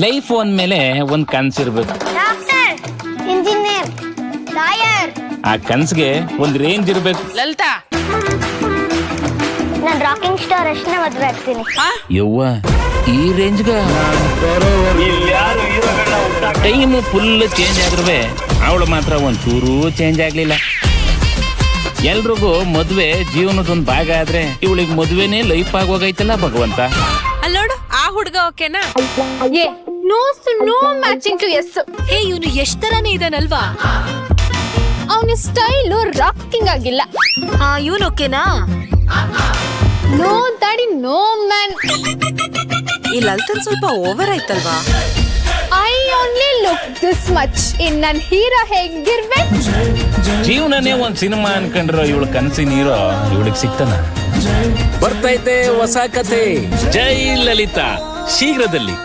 Life ಅಂದ್ಮೇಲೆ ಒಂದ್ ಕನ್ಸಿರ್ಬೇಕು. Doctor, engineer, lawyer. ಆ ಕನ್ಸ್ಗೆ ಒಂದ್ ರೇಂಜ್ ಇರ್ಬೇಕು. ಲಲಿತಾ, ನಾನು ರಾಕಿಂಗ್ ಸ್ಟಾರ್ ಅಷ್ಟೇ ಮದ್ವೆ ಆಗ್ತೀನಿ. ಯವ್ವ, ಈ ರೇಂಜ್ಗ ಟೈಮ್ ಫುಲ್ ಚೇಂಜ್ ಆದ್ರೂ ಅವಳು ಮಾತ್ರ ಒಂಚೂರು ಚೇಂಜ್ ಆಗ್ಲಿಲ್ಲ. ಎಲ್ರಿಗೂ ಮದ್ವೆ ಜೀವನದೊಂದ್ ಭಾಗ ಆದ್ರೆ ಇವಳಿಗೆ ಮದ್ವೆನೇ ಲೈಫ್ ಆಗೋಗೈತಲ್ಲ ಭಗವಂತ. ಅಲ್ಲೋಡು, ಆ ಹುಡ್ಗ ಓಕೆನಾ? ಏ ನೋ ಮ್ಯಾಚಿಂಗ್ ಟು ಎಸ್. ಏ, ಇವನು ಎಷ್ಟ್ ತರಾನೇ ಇದಾನಲ್ವಾ? ಅವನ ಸ್ಟೈಲು ರಾಕಿಂಗ್ ಆಗಿಲ್ಲ. ಇವನು ಓಕೆನಾ? ನೋ ದಾಡಿ, ನೋ ಮ್ಯಾನ್. ಈ ಲಲಿತನ್ ಸ್ವಲ್ಪ ಓವರ್ ಆಯ್ತಲ್ವಾ? I only look this much. ಇನ್ ನನ್ ಹೀರೋ ಹೇಗಿರ್ಬೇಕು? ಜೀವನನೇ ಒಂದ್ ಸಿನಿಮಾ ಅನ್ಕೊಂಡ್ರ ಇವಳು ಕನ್ಸಿನ ಹೀರೋ ಇವಳಿಗೆ ಸಿಗ್ತಾನ. ಬರ್ತೈತೆ ಹೊಸ ಕತೆ. ಜೈ ಲಲಿತಾ ಶೀಘ್ರದಲ್ಲಿ.